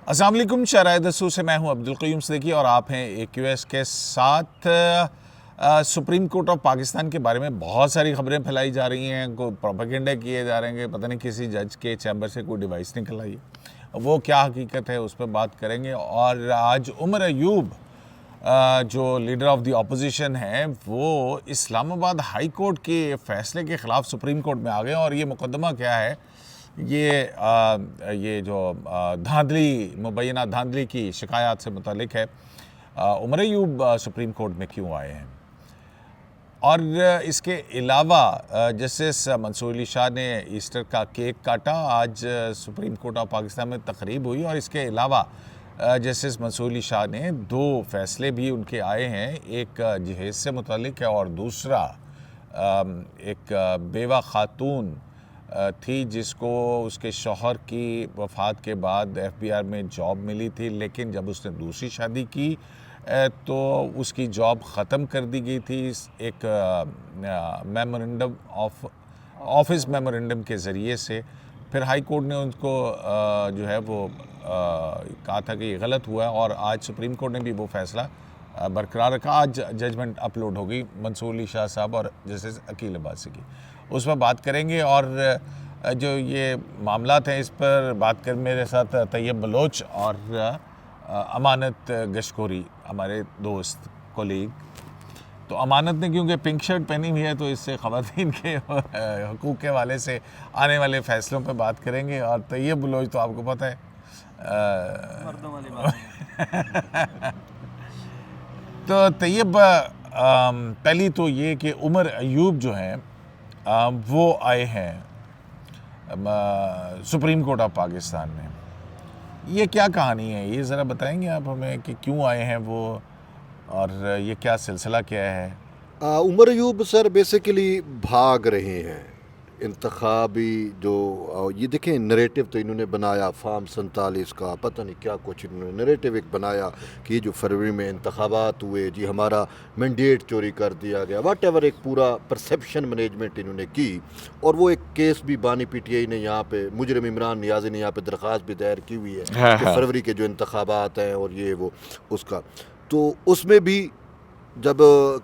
अस्सलाम वालेकुम, शराय दस्तूर से मैं हूं अब्दुल क़य्यूम सिद्दीकी और आप हैं AQS के साथ। सुप्रीम कोर्ट ऑफ पाकिस्तान के बारे में बहुत सारी खबरें फैलाई जा रही हैं, कोई प्रोपेगेंडा किए जा रहे हैं कि पता नहीं किसी जज के चैम्बर से कोई डिवाइस निकल आई है। वो क्या हकीकत है उस पर बात करेंगे। और आज उमर अयूब जो लीडर ऑफ द अपोजिशन है वो इस्लामाबाद हाई कोर्ट के फ़ैसले के ख़िलाफ़ सुप्रीम कोर्ट में आ गए। और ये मुकदमा क्या है, ये जो धांधली मुबैना धांधली की शिकायत से मुतालिक है। उमर अयूब सुप्रीम कोर्ट में क्यों आए हैं। और इसके अलावा जस्टिस मंसूर अली शाह ने ईस्टर का केक काटा। आज सुप्रीम कोर्ट ऑफ पाकिस्तान में तकरीब हुई और इसके अलावा जस्टिस मंसूर अली शाह ने दो फ़ैसले भी उनके आए हैं। एक जहेज़ से मुतालिक है और दूसरा एक बेवा खातून थी जिसको उसके शौहर की वफ़ात के बाद FBI में जॉब मिली थी, लेकिन जब उसने दूसरी शादी की तो उसकी जॉब ख़त्म कर दी गई थी एक मेमोरेंडम ऑफिस मेमोरेंडम के ज़रिए से। फिर हाई कोर्ट ने उनको जो है वो कहा था कि ये गलत हुआ और आज सुप्रीम कोर्ट ने भी वो फ़ैसला बरकरार रखा। आज जजमेंट अपलोड हो गई मंसूर अली शाह साहब और जस्टिस अकील अब्बासी की, उस पर बात करेंगे। और जो ये मामलात हैं इस पर बात कर मेरे साथ तैयब बलोच और अमानत गशकोरी, हमारे दोस्त कोलीग। तो अमानत ने क्योंकि पिंक शर्ट पहनी हुई है तो इससे ख़वातीन के हकूक़ के हवाले से आने वाले फ़ैसलों पर बात करेंगे। और तैयब बलोच तो आपको पता है मर्दों वाली बात तो तैयब पहली तो ये कि उमर अयूब जो हैं वो आए हैं सुप्रीम कोर्ट ऑफ पाकिस्तान में। ये क्या कहानी है, ये ज़रा बताएंगे आप हमें कि क्यों आए हैं वो और ये क्या सिलसिला क्या है। उमर अयूब सर बेसिकली भाग रहे हैं इंतखाबी जो ये देखें नरेटिव तो इन्होंने बनाया फार्म 47 का, पता नहीं क्या कुछ इन्होंने नरेटिव एक बनाया कि जो फरवरी में इंतखाबात हुए जी हमारा मैंडेट चोरी कर दिया गया, वट एवर एक पूरा परसेप्शन मैनेजमेंट इन्होंने की। और वो एक केस भी बानी PTI ने यहाँ पे मुजरिम इमरान नियाज़ी ने यहाँ पे दरख्वास्त भी दायर की हुई है कि फरवरी के जो इंतखाबात हैं और ये वो उसका, तो उसमें भी जब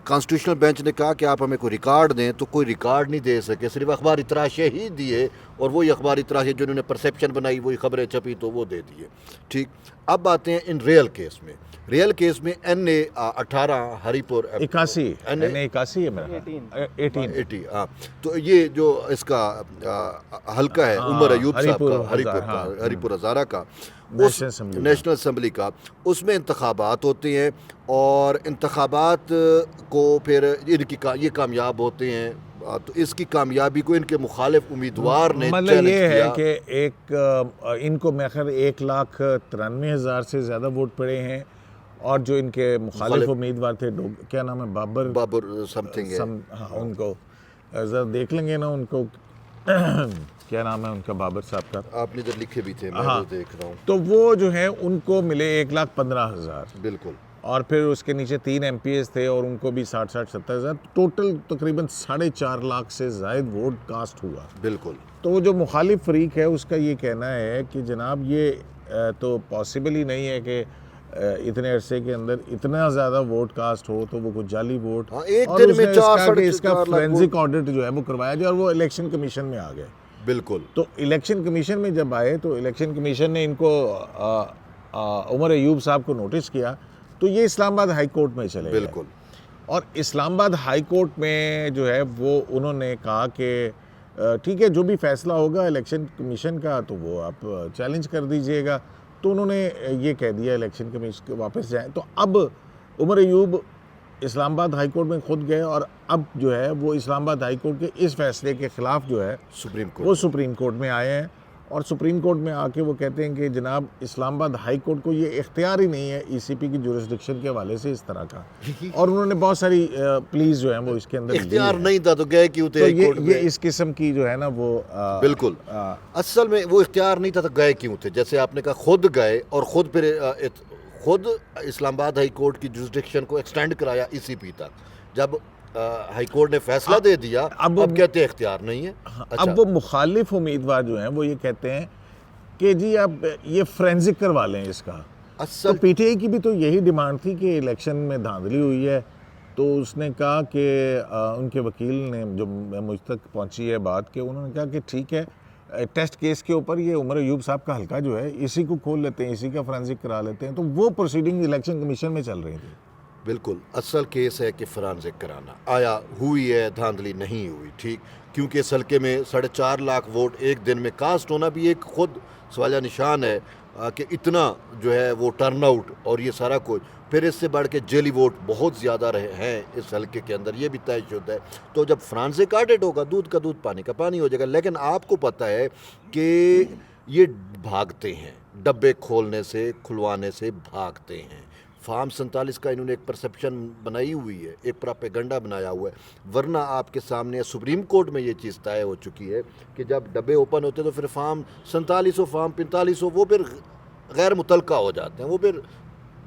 कॉन्स्टिट्यूशनल बेंच ने कहा कि आप हमें कोई रिकॉर्ड दें तो कोई रिकॉर्ड नहीं दे सके, सिर्फ अखबारी तराशे ही दिए। और वही अखबारी तराशे जो उन्होंने परसेप्शन बनाई वही खबरें छपी तो वो दे दिए। ठीक, अब आते हैं इन रियल केस में। रियल केस में NA 18 हरीपुर 81 है मेरा 18 हाँ, तो ये जो इसका हल्का है उमर अयूब साहब का हरीपुर हज़ारा का नेशनल असम्बली का, उसमें इंतखाबात होते हैं और इंतखाबात को फिर इनकी ये कामयाब होते हैं। तो इसकी कामयाबी को इनके मुखालिफ उम्मीदवार ने मतलब ये है कि एक इनको मेखर 1,93,000 से ज़्यादा वोट पड़े हैं और जो इनके मुखालिफ उम्मीदवार थे क्या नाम है बाबर समथिंग है, हाँ, उनको ज़रा देख लेंगे ना उनको क्या नाम है उनका बाबर साहब का, आपने जब लिखे भी थे मैं हाँ, देख रहा हूँ। तो वो जो है उनको मिले 1,15,000 बिल्कुल। और फिर उसके नीचे 3 MPs थे और उनको भी 60-70,000, टोटल तकरीबन 4.5 लाख से ज़ायद वोट कास्ट हुआ। बिल्कुल। तो वो जो मुखालिफ फरीक है उसका ये कहना है कि जनाब ये तो पॉसिबल ही नहीं है कि इतने अरसे के अंदर इतना ज़्यादा वोट कास्ट हो, तो वो कुछ जाली वोट। हाँ, एक दिन में इसका फोरेंसिक ऑडिट जो है वो करवाया जाए और वो इलेक्शन कमीशन में आ गए। बिल्कुल। तो इलेक्शन कमीशन में जब आए तो इलेक्शन कमीशन ने इनको उमर अयूब साहब को नोटिस किया तो ये इस्लामाबाद हाई कोर्ट में चले गए। बिल्कुल। और इस्लामाबाद हाई कोर्ट में जो है वो उन्होंने कहा कि ठीक है जो भी फैसला होगा इलेक्शन कमीशन का तो वो आप चैलेंज कर दीजिएगा। तो उन्होंने ये कह दिया इलेक्शन कमीशन वापस जाएं। तो अब उमर अयूब इस्लामाबाद हाई कोर्ट में खुद गए और अब जो है वो इस्लामाबाद हाई कोर्ट के इस फैसले के ख़िलाफ़ जो है सुप्रीम कोर्ट में आए हैं। और सुप्रीम कोर्ट में आके वो कहते हैं कि जनाब इस्लामाबाद हाई कोर्ट को ये इख्तियार ही नहीं है ECP की जुरिस्डिक्शन के हवाले से इस तरह का। और उन्होंने बहुत सारी प्लीज जो है वो इसके अंदर इख्तियार नहीं था तो गए क्यों थे तो ये इस किस्म की जो है ना वो बिल्कुल असल में वो इख्तियार नहीं था तो गए क्यों थे। जैसे आपने कहा खुद गए और खुद फिर खुद इस्लामाबाद हाई कोर्ट की जुरिस्डिक्शन को एक्सटेंड कराया ECP तक। जब हाई कोर्ट ने फैसला दे दिया अब कहते हैं इख्तियार नहीं है। अच्छा। अब वो मुखालिफ उम्मीदवार जो हैं वो ये कहते हैं कि जी आप ये फ्रेंजिक करवा लें इसका। तो असल पीटीआई की भी तो यही डिमांड थी कि इलेक्शन में धांधली हुई है, तो उसने कहा कि उनके वकील ने, जो मुझ तक पहुंची है बात, कि उन्होंने कहा कि ठीक है, टेस्ट केस के ऊपर ये उमर अयूब साहब का हल्का जो है इसी को खोल लेते हैं, इसी का फ्रेंजिक करा लेते हैं। तो वो प्रोसीडिंग इलेक्शन कमीशन में चल रही थी। बिल्कुल असल केस है कि फॉरेंसिक कराना आया, हुई है धांधली नहीं हुई, ठीक, क्योंकि इस हल्के में 4.5 लाख वोट एक दिन में कास्ट होना भी एक खुद सवालिया निशान है कि इतना जो है वो टर्नआउट और ये सारा कुछ, फिर इससे बढ़ के जेली वोट बहुत ज़्यादा रहे हैं इस हल्के के अंदर, ये भी तयशुदा है। तो जब फॉरेंसिक ऑडिट होगा, दूध का दूध पानी का पानी हो जाएगा। लेकिन आपको पता है कि ये भागते हैं, डब्बे खोलने से खुलवाने से भागते हैं। फार्म 47 का इन्होंने एक परसेप्शन बनाई हुई है, एक प्रोपेगेंडा बनाया हुआ है, वरना आपके सामने सुप्रीम कोर्ट में ये चीज़ तय हो चुकी है कि जब डब्बे ओपन होते हैं तो फिर फार्म 47 हो, फार्म 45 हो, वो फिर गैर मुतलका हो जाते हैं, वो फिर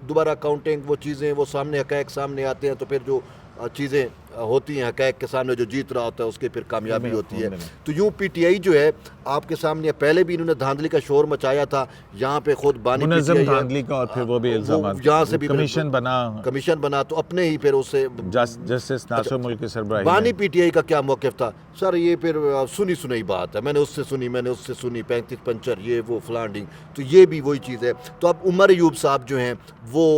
दोबारा काउंटिंग, वो चीज़ें, वो सामने हक़ाइक़ सामने आते हैं, तो फिर जो चीज़ें होती हैं हक़ाइक़ के सामने, जो जीत रहा होता है उसकी फिर कामयाबी होती है। तो यूँ पीटीआई जो है आपके सामने, पहले भी इन्होंने धांधली का शोर मचाया था, यहाँ पे खुद बानी मुनज़्ज़म धांधली का, और फिर वो भी इल्ज़ाम, यहाँ से भी कमीशन बना तो अपने ही फिर उससे जस्टिस नासिर मुल्क की सरबराही बानी में। पीटीआई का क्या मौक़िफ़ था? सर ये फिर सुनी सुनाई बात है, मैंने उससे सुनी, मैंने उससे सुनी, 35 पंचर, ये वो फलांडिंग, तो ये भी वही चीज़ है। तो अब उमर अयूब साहब जो हैं वो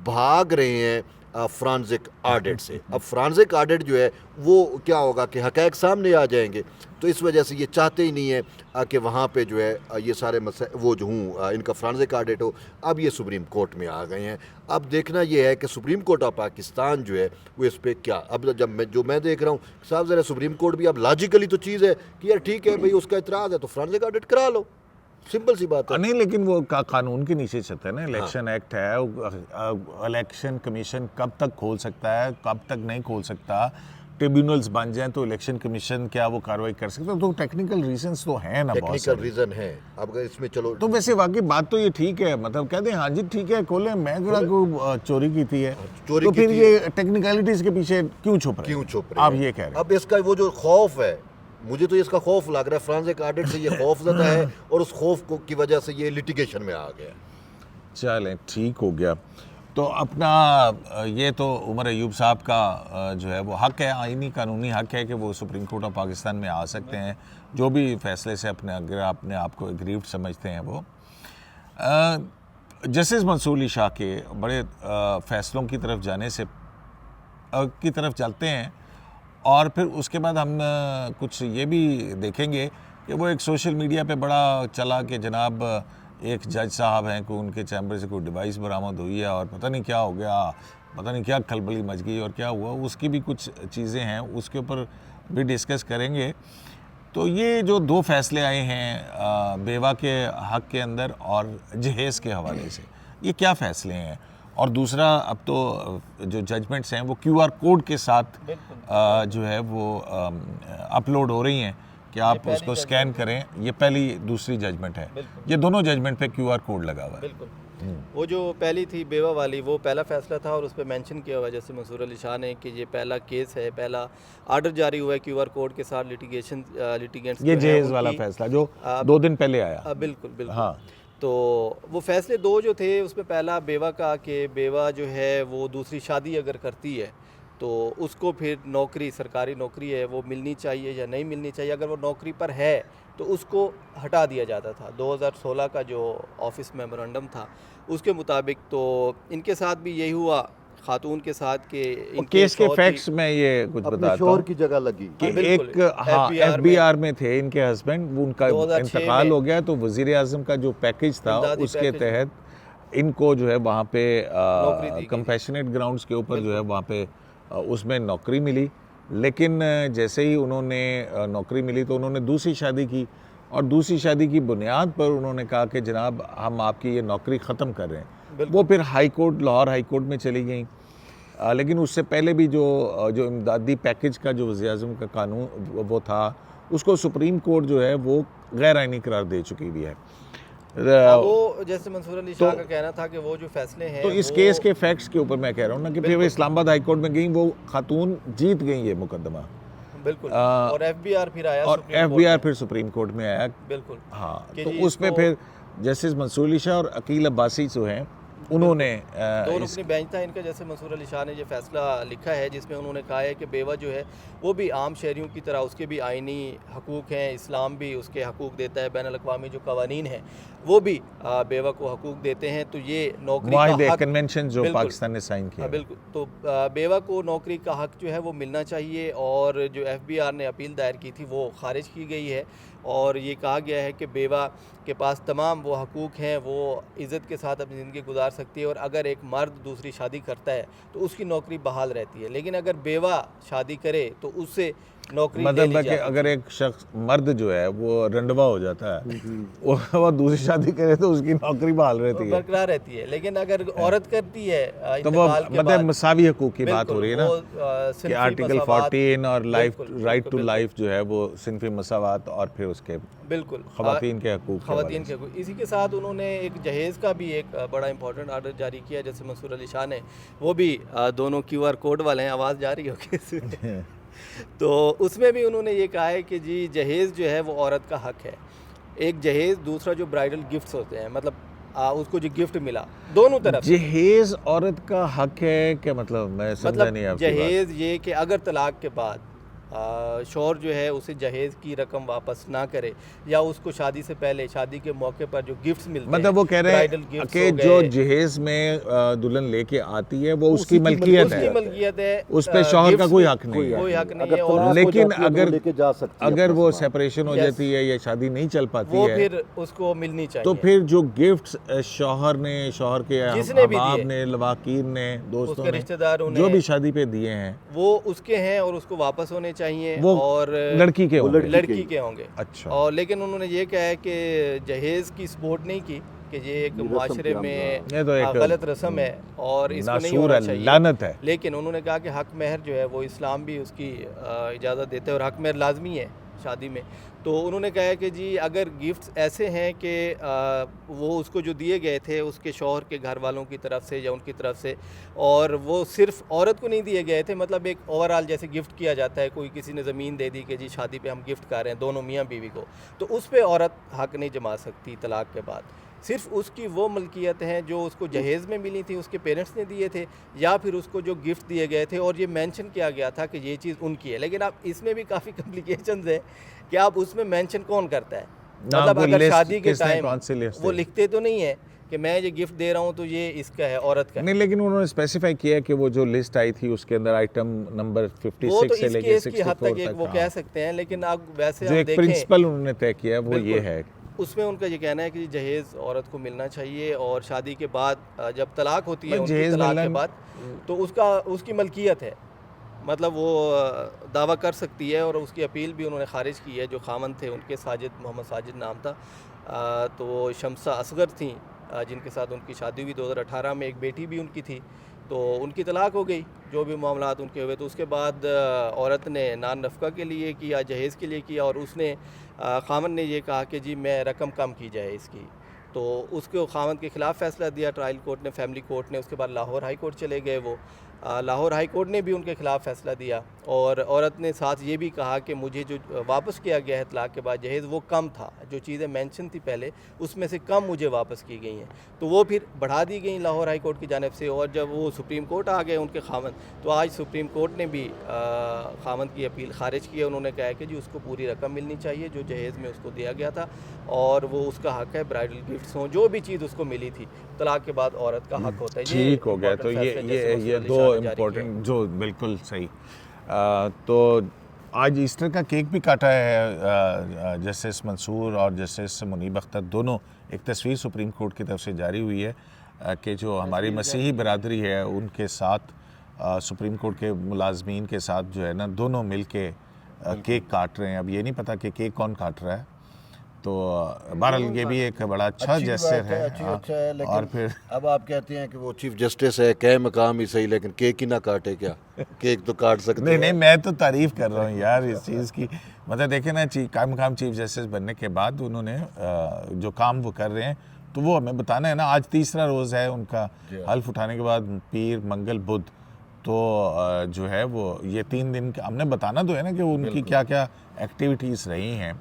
भाग रहे हैं फ्रांसिक ऑडिट से। अब फ्रांसिक ऑडिट जो है वो क्या होगा कि हक़ाइक़ सामने आ जाएंगे, तो इस वजह से ये चाहते ही नहीं है कि वहाँ पे जो है ये सारे वो जो हूँ इनका फ्रांसिक ऑडिट हो। अब ये सुप्रीम कोर्ट में आ गए हैं। अब देखना ये है कि सुप्रीम कोर्ट ऑफ पाकिस्तान जो है वो इस पर क्या, अब जब मैं देख रहा हूँ साहब, ज़रा सुप्रीम कोर्ट भी अब लॉजिकली तो चीज़ है कि यार ठीक है भाई, उसका इतराज़ है तो फ्रांसिक ऑडिट करा लो, सिंपल सी बात है। नहीं, लेकिन वो कानून के नीचे चलता है ना, इलेक्शन एक्ट है, इलेक्शन कमीशन कब तक खोल सकता है, कब तक नहीं खोल सकता, ट्रिब्यूनल्स बन जाएं तो इलेक्शन कमीशन क्या वो कार्रवाई कर सकता है। तो टेक्निकल रीजंस तो हैं ना, बहुत टेक्निकल रीज़न है। अब इसमें चलो, तो वैसे वाकई बात तो ये ठीक है, मतलब कहते हैं हाँ जी ठीक है खोलें, मैं जरा को चोरी की थी है, तो फिर ये टेक्निकलिटीज के पीछे क्यों छुप रहे? आप ये कह रहे हैं। अब इसका वो जो खौफ है, मुझे तो इसका खौफ लग रहा है, फ्रांसिक ऑडिट से ये खौफ ज़्यादा है और उस खौफ की वजह से ये लिटिगेशन में आ गया। चलें, ठीक हो गया। तो अपना ये तो उमर अयूब साहब का जो है वो हक़ है, आईनी कानूनी हक़ है कि वो सुप्रीम कोर्ट ऑफ पाकिस्तान में आ सकते हैं, जो भी फैसले से अगर अपने आप को एग्रीव्ड समझते हैं वो। जस्टिस मंसूर अली शाह के बड़े फ़ैसलों की तरफ जाने से की तरफ चलते हैं, और फिर उसके बाद हम कुछ ये भी देखेंगे कि वो एक सोशल मीडिया पे बड़ा चला कि जनाब एक जज साहब हैं कि उनके चैम्बर से कोई डिवाइस बरामद हुई है और पता नहीं क्या हो गया, पता नहीं क्या खलबली मच गई और क्या हुआ, उसकी भी कुछ चीज़ें हैं, उसके ऊपर भी डिस्कस करेंगे। तो ये जो 2 फैसले आए हैं बेवा के हक़ के अंदर और जहेज़ के हवाले से, ये क्या फ़ैसले हैं? और दूसरा, अब तो जो जजमेंट्स हैं वो QR कोड के साथ जो है वो अपलोड हो रही हैं कि आप उसको स्कैन करें। ये पहली दूसरी जजमेंट है, ये दोनों जजमेंट पे QR कोड लगा हुआ है। बिल्कुल। वो जो पहली थी बेवा वाली, वो पहला फैसला था और उस पर मेंशन किया हुआ है जैसे मंसूर अली शाह ने कि ये पहला केस है, पहला आर्डर जारी हुआ है QR कोड के साथ लिटिगेंट्स। ये जहेज़ वाला फैसला जो 2 दिन पहले आया। बिल्कुल बिल्कुल। हाँ, तो वो फैसले 2 जो थे, उसमें पहला बेवा का कि बेवा जो है वो दूसरी शादी अगर करती है तो उसको फिर नौकरी, सरकारी नौकरी है वो मिलनी चाहिए या नहीं मिलनी चाहिए। अगर वो नौकरी पर है तो उसको हटा दिया जाता था। 2016 का जो ऑफिस मेमोरेंडम था उसके मुताबिक तो इनके साथ भी यही हुआ, खातून के साथ के केस के फैक्ट्स में ये कुछ बताता हूँ की जगह लगी कि एक FBR में थे इनके हस्बैंड, उनका इंतकाल हो गया, तो वज़ीर आज़म का जो पैकेज था उसके तहत इनको जो है वहाँ पे कंपैशनेट ग्राउंड्स के ऊपर जो है वहाँ पे उसमें नौकरी मिली। लेकिन जैसे ही उन्होंने नौकरी मिली तो उन्होंने दूसरी शादी की, और दूसरी शादी की बुनियाद पर उन्होंने कहा कि जनाब हम आपकी ये नौकरी ख़त्म कर रहे हैं। वो फिर high court, Lahore high court में चली गई। लेकिन उससे पहले भी जो इमदादी पैकेज का जो वज़ीर आज़म का कानून वो था, उसको सुप्रीम कोर्ट जो है वो गैर आइनी करार दे चुकी हुई है। वो जैसे मंसूर अली शाह का कहना था कि वो जो फैसले हैं, तो इस केस के फैक्ट्स के ऊपर मैं कह रहा हूँ ना कि फिर वो इस्लामाबाद हाई कोर्ट में गई, वो खातून जीत गई ये मुकदमा। बिल्कुल। और FBR फिर आया, और FBR फिर सुप्रीम कोर्ट में आया। बिल्कुल। हाँ, तो उसमें फिर जस्टिस मंसूर अली शाह और अकील अब्बासी जो हैं उन्होंने दो रुकनी बेंच था इनका, जैसे मंसूर अली शाह ने ये फैसला लिखा है जिसमें उन्होंने कहा है कि बेवा जो है वो भी आम शहरियों की तरह उसके भी आइनी हकूक़ हैं, इस्लाम भी उसके हकूक़ देता है, बैनुल अक़वामी जो कवानीन हैं वो भी बेवा को हकूक़ देते हैं। तो ये नौकरी का हक, कन्वेंशन जो बिल्कुल, पाकिस्तान ने साइन किया, बिल्कुल, तो बेवा को नौकरी का हक जो है वो मिलना चाहिए। और जो FBI ने अपील दायर की थी वो खारिज की गई है और ये कहा गया है कि बेवा के पास तमाम वो हकूक़ हैं, वो इज़्ज़त के साथ अपनी ज़िंदगी गुजार सकती है और अगर एक मर्द दूसरी शादी करता है तो उसकी नौकरी बहाल रहती है, लेकिन अगर बेवा शादी करे तो उससे नौकरी ले ली मतलब कि जाती है। अगर एक शख्स मर्द जो है वो रंडवा हो जाता है वो दूसरी शादी करे तो उसकी नौकरी बहाल रहती है, बरकरार रहती है। लेकिन अगर औरत करती है तो वो इंतकाल के मतलब बाद, मसावी हकूक़ की बात हो बिल्कुल, रही है ना वो, कि सिनफी आर्टिकल मसावात, 14 और लाइफ बिल्कुल, राइट टू बिल्कुल, लाइफ जो है वो सिनफी मसावात और फिर उसके बिल्कुल ख़वातीन के हकूक़ के ख़वातीन हवाले के हकूक़। इसी के साथ उन्होंने एक जहेज़ का भी एक बड़ा इंपॉर्टेंट आर्डर जारी किया, जैसे मंसूर अली शाह ने, वो भी दोनों QR कोड वाले हैं, आवाज़ जा रही होगी से। तो उसमें भी उन्होंने ये कहा है कि जी जहेज़ जो है वो औरत का हक है, एक जहेज़, दूसरा जो ब्राइडल गिफ्ट्स होते हैं, मतलब उसको जो गिफ्ट मिला दोनों तरफ से। जहेज औरत का हक है क्या, मतलब मैं समझा मतलब नहीं आपकी बात। जहेज़ ये कि अगर तलाक के बाद शौहर जो है उसे जहेज़ की रकम वापस ना करे या उसको शादी से पहले, शादी के मौके पर जो गिफ्ट्स मिलते हैं, मतलब वो कह रहे ब्राइडल हैं गिफ्ट्स कि हो जो गए, जहेज में दुल्हन लेके आती है वो उसकी मलकियत उसकी है, मलकियत है, उस पे शौहर का गिफ्ट्स कोई में हक नहीं है। कोई हक नहीं अगर है। तलाक और हो लेकिन जाती है तो वो अगर लेके जा सकती है अगर अपना वो सामान। सेपरेशन हो Yes. जाती है या शादी नहीं चल पाती वो है फिर उसको मिलनी चाहिए। तो फिर जो गिफ्ट्स शौहर ने, शौहर के जिसने भी अहबाब दिए, ने, लवाकीर ने, दोस्तों उसके ने, रिश्तेदारों जो ने, भी शादी पे दिए हैं वो उसके हैं और उसको वापस होने चाहिए वो और लड़की के होंगे। लड़की के होंगे। अच्छा। और लेकिन उन्होंने ये कहा है कि जहेज़ की सपोर्ट नहीं की कि ये एक रस्म माशरे के में ये तो एक गलत रस्म है और इसको नहीं नासूर होना है, चाहिए, लानत है। लेकिन उन्होंने कहा कि हक महर जो है वो इस्लाम भी उसकी इजाज़त देते हैं और हक महर लाजमी है शादी में। तो उन्होंने कहा है कि जी अगर गिफ्ट्स ऐसे हैं कि वो उसको जो दिए गए थे उसके शौहर के घर वालों की तरफ से या उनकी तरफ से, और वो सिर्फ औरत को नहीं दिए गए थे, मतलब एक ओवरऑल जैसे गिफ्ट किया जाता है, कोई किसी ने ज़मीन दे दी कि जी शादी पे हम गिफ्ट कर रहे हैं दोनों मियाँ बीवी को, तो उस पर औरत हक नहीं जमा सकती तलाक के बाद। सिर्फ उसकी वो मलकियत हैं जो उसको जहेज़ में मिली थी, उसके पेरेंट्स ने दिए थे, या फिर उसको जो गिफ्ट दिए गए थे और ये मेंशन किया गया था कि ये चीज़ उनकी है। लेकिन अब इसमें भी काफ़ी कॉम्प्लिकेशंस है कि आप उसमें मेंशन कौन करता है, मतलब कोई अगर लिस्ट शादी के किसने टाइम कौन सी लिस्ट वो दी? लिखते तो नहीं है कि मैं ये गिफ्ट दे रहा हूँ तो ये इसका है, औरत का है। नहीं, लेकिन उन्होंने स्पेसिफाई किया कि वो जो लिस्ट आई थी उसके अंदर आइटम नंबर 56 वो तो से इस लेके केस की हद 64 तक एक तक वो हाँ। कह सकते हैं, लेकिन अब वैसे जो हम एक देखें प्रिंसिपल उन्होंने तय किया है वो ये बिल्कुल, है। उसमें उनका ये कहना है कि जहेज़ औरत को मिलना चाहिए और शादी के बाद जब तलाक होती है बस उनकी जहेज़ तलाक के मिलन- बाद तो उसकी मलकियत है, मतलब वो दावा कर सकती है। और उसकी अपील भी उन्होंने खारिज की है। जो खामन थे उनके मोहम्मद साजिद नाम था, तो शमसा असगर थी जिनके साथ उनकी शादी हुई 2018 में, एक बेटी भी उनकी थी, तो उनकी तलाक हो गई, जो भी मामलात उनके हुए। तो उसके बाद औरत ने नान नफ़का के लिए किया, जहेज़ के लिए किया, और उसने खामन ने ये कहा कि जी मैं रकम कम की जाए इसकी, तो उसको खामन के ख़िलाफ़ फ़ैसला दिया ट्रायल कोर्ट ने, फैमिली कोर्ट ने। उसके बाद लाहौर हाई कोर्ट चले गए वो, लाहौर हाई कोर्ट ने भी उनके ख़िलाफ़ फ़ैसला दिया और औरत ने साथ ये भी कहा कि मुझे जो वापस किया गया है तलाक के बाद जहेज़ वो कम था, जो चीज़ें मेंशन थी पहले उसमें से कम मुझे वापस की गई हैं, तो वो फिर बढ़ा दी गई लाहौर हाई कोर्ट की जानिब से। और जब वो सुप्रीम कोर्ट आ गए उनके खामन, तो आज सुप्रीम कोर्ट ने भी खामन की अपील खारिज की है। उन्होंने कहा है कि जी उसको पूरी रकम मिलनी चाहिए जो जहेज़ में उसको दिया गया था, और वो उसका हक है, ब्राइडल गिफ्ट्स हों, जो भी चीज़ उसको मिली थी तलाक के बाद औरत का हक होता है। ठीक हो गया। तो ये दो इम्पोर्टेंट जो बिल्कुल सही। तो आज ईस्टर का केक भी काटा है जस्टिस मंसूर और जस्टिस मुनीब अख्तर, दोनों। एक तस्वीर सुप्रीम कोर्ट की तरफ से जारी हुई है कि जो हमारी मसीही बरादरी है उनके साथ सुप्रीम कोर्ट के मुलाजमीन के साथ जो है ना, दोनों मिल के केक काट रहे हैं। अब ये नहीं पता कि केक कौन काट रहा है, तो बहरहाल ये भी एक बड़ा अच्छा जेस्चर है। अच्छा है, लेकिन और फिर अब आप कहते हैं कि वो चीफ जस्टिस है, कह मकाम ही सही, लेकिन केक ही ना काटे क्या? केक तो काट सकते नहीं हैं। नहीं, मैं तो तारीफ कर रहा हूँ यार इस चीज़ की। मतलब देखे ना, कायम मकाम चीफ जस्टिस बनने के बाद उन्होंने जो काम वो कर रहे हैं, तो वो हमें बताना है ना। आज तीसरा रोज़ है उनका हल्फ उठाने के बाद, पीर, मंगल, बुध, तो जो है वो ये 3 दिन का हमने बताना तो है ना कि उनकी क्या क्या एक्टिविटीज़ रही हैं।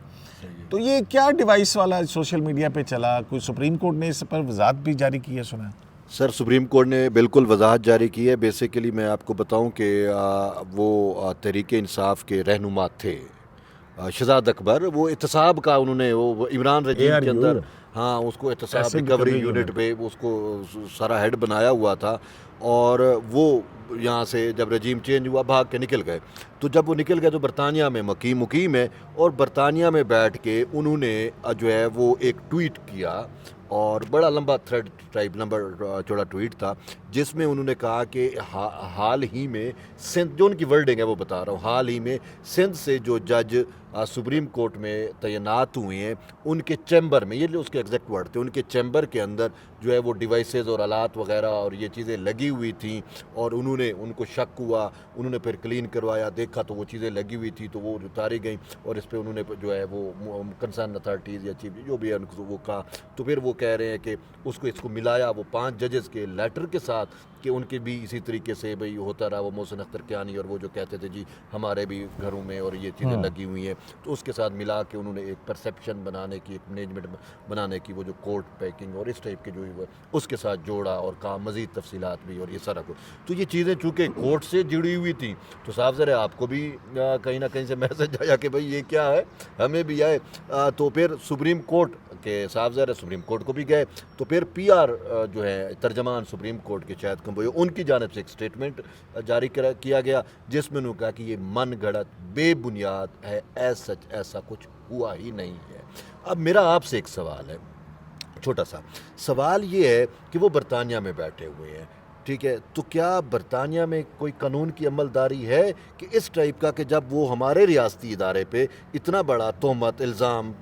तो ये क्या डिवाइस वाला सोशल मीडिया पे चला, कोई सुप्रीम कोर्ट ने इस पर वजाहत भी जारी की है सुना? सर सुप्रीम कोर्ट ने बिल्कुल वजाहत जारी की है। बेसिकली मैं आपको बताऊं कि वो तहरीक इंसाफ के रहनुमा थे शहजाद अकबर, वो एहतसाब का उन्होंने वो इमरान रजीम के अंदर, हाँ, उसको एहतसाब रिकवरी यूनिट पे उसको सारा हेड बनाया हुआ था। और वो यहाँ से जब रजीम चेंज हुआ भाग के निकल गए। तो जब वो निकल गए तो बरतानिया में मुकीम है, और बरतानिया में बैठ के उन्होंने जो है वो एक ट्वीट किया, और बड़ा लंबा थ्रेड टाइप नंबर चौड़ा ट्वीट था, जिसमें उन्होंने कहा कि हाल ही में सिंध, जो उनकी वर्डिंग है वो बता रहा हूँ, हाल ही में सिंध से जो जज सुप्रीम कोर्ट में तैनात हुए हैं उनके चैम्बर में, ये उसके एग्जैक्ट वर्ड थे, उनके चैम्बर के अंदर जो है वो डिवाइसेस और आलात वगैरह और ये चीज़ें लगी हुई थी, और उनको शक हुआ, उन्होंने फिर क्लीन करवाया, देखा तो वो चीज़ें लगी हुई थी, तो वो उतारी गई, और इस पर उन्होंने जो है वो कंसर्न अथॉरिटीज़ या चीफ जो भी है उनको वो कहा। तो फिर वो कह रहे हैं कि इसको मिलाया वो 5 जजेस के लेटर के साथ कि उनके भी इसी तरीके से भाई होता रहा, वो मोहसिन अख्तर कियानी और वो जो कहते थे जी हमारे भी घरों में और ये चीज़ें लगी हुई हैं, तो उसके साथ मिला के उन्होंने एक परसेप्शन बनाने की, एक मैनेजमेंट बनाने की, वो जो कोर्ट पैकिंग और इस टाइप के जो उसके साथ जोड़ा, और कहा मज़ीद तफसीलात भी और ये सारा कुछ। तो ये चीज़ें चूँकि कोर्ट से जुड़ी हुई थी, तो साफ ज़रा आपको भी कहीं ना कहीं से मैसेज आया कि भाई ये क्या है, हमें भी आए। तो फिर सुप्रीम कोर्ट के साफ ज़रा सुप्रीम कोर्ट को भी गए, तो फिर PR जो है तर्जमान सुप्रीम कोर्ट के शायद कंबोई, उनकी जानिब से एक स्टेटमेंट जारी किया गया, जिसमें उन्होंने कहा कि ये मन गढ़ंत बेबुनियाद है, सच ऐसा कुछ हुआ ही नहीं है। अब मेरा आपसे एक सवाल है, छोटा सा सवाल ये है कि वो बरतानिया में बैठे हुए हैं, ठीक है, तो क्या बरतानिया में कोई कानून की अमलदारी है कि इस टाइप का, कि जब वो हमारे रियासती इदारे पे इतना बड़ा तोहमत, इल्ज़ाम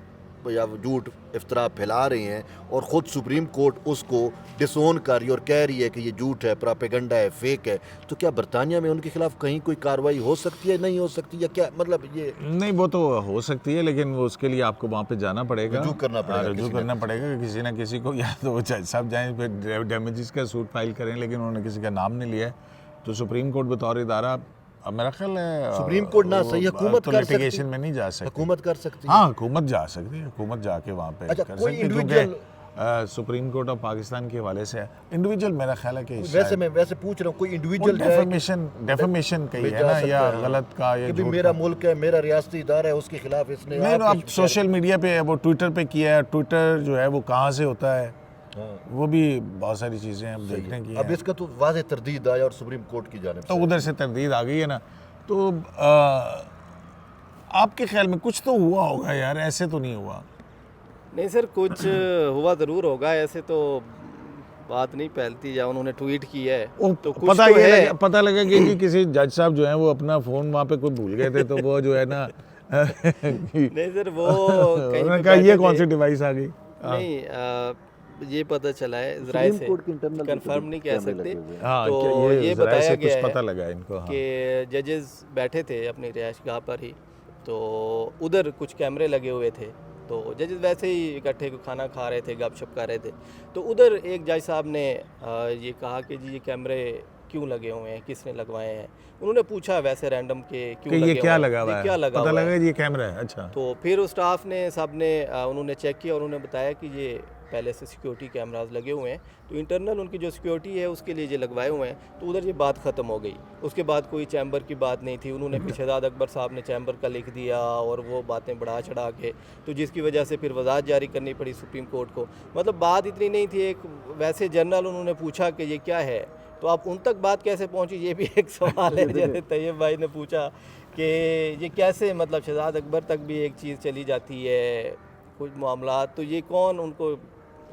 या झूठ इफ्तरा फैला रहे हैं, और ख़ुद सुप्रीम कोर्ट उसको डिसोन कर रही है और कह रही है कि ये झूठ है, प्रोपेगेंडा है, फेक है, तो क्या बरतानिया में उनके खिलाफ कहीं कोई कार्रवाई हो सकती है, नहीं हो सकती, या क्या मतलब ये? नहीं, वो तो हो सकती है, लेकिन वो उसके लिए आपको वहाँ पे जाना पड़ेगा, रुजू करना पड़ेगा किसी ना किसी को, या तो जज साहब जाएँ फिर डैमेजेस का सूट फाइल करें, लेकिन उन्होंने किसी का नाम नहीं लिया है, तो सुप्रीम कोर्ट बतौर इदारा, अब मेरा ख्याल है सुप्रीम कोर्ट ना सही, हुकूमत कर सकती है, लिटिगेशन में नहीं जा सकती, हुकूमत कर सकती है। हाँ, हुकूमत जा सकती है, हुकूमत जाके वहाँ पे अच्छा, कर कोई सकती है, क्योंकि सुप्रीम कोर्ट ऑफ पाकिस्तान के हवाले से इंडिविजुअल मेरा ख्याल है कि मैं वैसे पूछ रहा हूँ, कोई इंडिविजुअल डेफेमेशन कही है ना, या गलत का, या कि मेरा मुल्क है, मेरा रियासती इदारा है, उसके खिलाफ इसने नहीं, आप सोशल मीडिया पे वो ट्विटर पे किया है, ट्विटर जो है वो कहाँ से होता है, वो भी बहुत सारी चीज़ें हम देखने की। अब इसका तो वाज़ेह तरदीद आया और सुप्रीम कोर्ट की जानिब तो उधर से तरदीद आ गई है ना, तो आपके ख्याल में कुछ तो हुआ होगा यार, ऐसे तो नहीं हुआ? नहीं सर, कुछ हुआ ज़रूर होगा, ऐसे तो बात नहीं फैलती, या उन्होंने ट्वीट किया है तो कुछ पता तो ये है। पता लगा कि किसी जज साहब जो हैं वो अपना फ़ोन वहाँ पे कुछ भूल गए थे, तो वो जो है ना नहीं सर, वो कहीं उन्होंने पे कहा ये बैठे कौन सी थे। डिवाइस आ गई? नहीं, ये पता चला है ज़राए से, कंफर्म नहीं कह सकते। हाँ, तो ये ज़राए बताया से गया कुछ है पता लगा इनको, हाँ। कि जजेस बैठे थे अपनी रिहाइशगाह पर ही, तो उधर कुछ कैमरे लगे हुए थे, तो जजेस वैसे ही इकट्ठे खाना खा रहे थे, गपशप कर रहे थे, तो उधर एक जज साहब ने ये कहा कि जी ये कैमरे क्यों लगे हुए हैं, किसने लगवाए हैं। उन्होंने पूछा वैसे रैंडम के क्यों लगे ये क्या हुए लगा हैं, हुआ ये है, क्या लगा पता हुआ लगा है। ये कैमरा है, अच्छा। तो फिर उस स्टाफ ने सब ने उन्होंने चेक किया और उन्होंने बताया कि ये पहले से सिक्योरिटी कैमरास लगे हुए हैं, तो इंटरनल उनकी जो सिक्योरिटी है उसके लिए ये लगवाए हुए हैं, तो उधर ये बात ख़त्म हो गई। उसके बाद कोई चैम्बर की बात नहीं थी, उन्होंने फिर शहजाद अकबर साहब ने चैम्बर का लिख दिया और वो बातें बढ़ा चढ़ा के, तो जिसकी वजह से फिर वजाहत जारी करनी पड़ी सुप्रीम कोर्ट को। मतलब बात इतनी नहीं थी, एक वैसे जनरल उन्होंने पूछा कि ये क्या है, तो अब उन तक बात कैसे पहुंची, ये भी एक सवाल है। जैसे तैयब भाई ने पूछा कि ये कैसे, मतलब शहजाद अकबर तक भी एक चीज़ चली जाती है, कुछ मामला, तो ये कौन उनको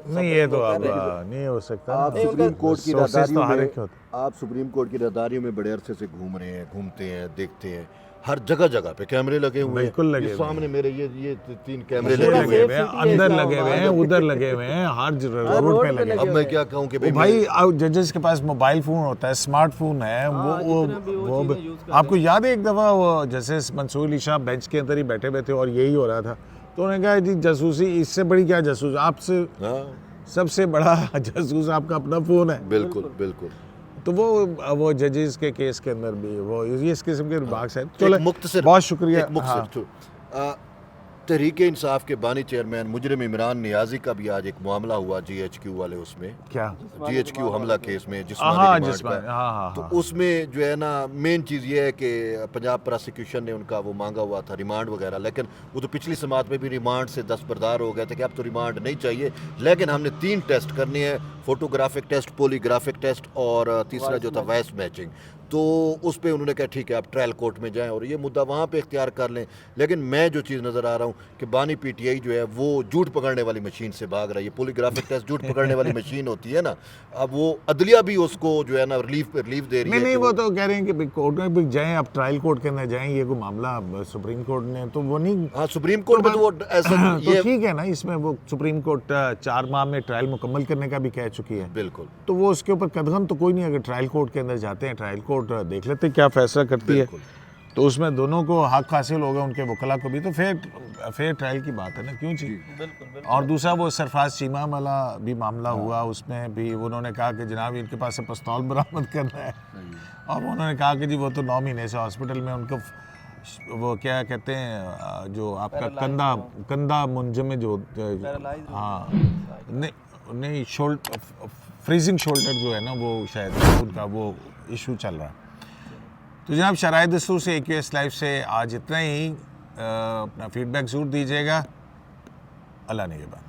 नहीं, ये तो अब नहीं हो सकता। आप सुप्रीम कोर्ट की राहदारियों हर में एक होता है। आप सुप्रीम कोर्ट की राहदारियों में बड़े अरसे से घूम रहे हैं, घूमते हैं, देखते हैं, हर जगह जगह पे कैमरे लगे हुए हैं। बिल्कुल लगे ये हुए सामने मेरे ये 3 कैमरे लगे लगे हुए हुए हैं, अंदर लगे हुए हैं, उधर लगे हुए हैं, हर रोड पे लगे हैं। अब मैं क्या कहूँ कि भाई जजेस के पास मोबाइल फ़ोन होता है, स्मार्टफोन है, वो आपको याद है एक दफ़ा वो जस्टिस मंसूर अली शाह बेंच के अंदर ही बैठे हुए थे और यही हो रहा था, तो उन्होंने कहा जी जासूसी, इससे बड़ी क्या जासूस, आपसे सबसे बड़ा जासूस आपका अपना फ़ोन है। बिल्कुल बिल्कुल। तो वो जजेस के केस के अंदर भी वो ये इस किस्म के रिमार्क्स हैं। एक चलो मुख्तसर बहुत शुक्रिया। एक मुख्तसर तहरीक इंसाफ के बानी चेयरमैन मुजरिम इमरान नियाजी का भी आज एक मामला हुआ GHQ वाले उसमें, क्या GHQ हमला केस में हाँ जिस्मानी रिमांड जिसमें का। हाँ तो उसमें जो है ना मेन चीज़ ये है कि पंजाब प्रोसिक्यूशन ने उनका वो मांगा हुआ था रिमांड वगैरह, लेकिन वो तो पिछली समात में भी रिमांड से दस्तबरदार हो गए थे कि अब तो रिमांड नहीं चाहिए, लेकिन हमने 3 टेस्ट करने हैं, फोटोग्राफिक टेस्ट, पॉलीग्राफिक टेस्ट और तीसरा जो था वॉइस मैचिंग। तो उस पर उन्होंने कहा ठीक है आप ट्रायल कोर्ट में जाएं और ये मुद्दा वहाँ पे इख्तियार कर लें। लेकिन मैं जो चीज़ नज़र आ रहा हूँ कि बानी PTI जो है वो झूठ पकड़ने वाली मशीन से भाग रही है। पॉलीग्राफिक टेस्ट झूठ पकड़ने वाली मशीन होती है ना, अब वो अदलिया भी उसको जो है ना रिलीफ दे रही है। नहीं वो तो कह रहे हैं कि कोर्ट में भी जाएं, आप ट्रायल कोर्ट के अंदर जाएं, ये कोई मामला सुप्रीम कोर्ट ने तो वो नहीं। हाँ सुप्रीम कोर्ट में तो वो ऐसा तो ये ठीक है ना, इसमें वो सुप्रीम कोर्ट 4 माह में ट्रायल मुकम्मल करने का भी कह चुकी है, बिल्कुल तो वो उसके ऊपर कदम तो कोई नहीं। अगर ट्रायल कोर्ट के अंदर जाते हैं, ट्रायल कोर्ट देख लेते हैं क्या फैसला करती है, बिल्कुल। तो उसमें दोनों को हक हासिल होगा, उनके वकला को भी, तो फेयर ट्रायल की बात है ना, क्यों जी। बिल्कुल और दूसरा वो सरफराज चीमा वाला भी मामला हुआ, उसमें भी उन्होंने कहा कि जनाब इनके पास से पिस्तौल बरामद करना है, और उन्होंने कहा कि जी वो तो 9 महीने से हॉस्पिटल में उनको वो क्या कहते हैं जो आपका कंधा मुंजमे जो हाँ नहीं फ्रीजिंग शोल्डर जो है ना, वो शायद उनका वो इशू चल रहा है। तो जनाब शराय दस्तूर से AQS लाइव से आज इतना ही। अपना फीडबैक ज़रूर दीजिएगा। अल्लाह निगहबान।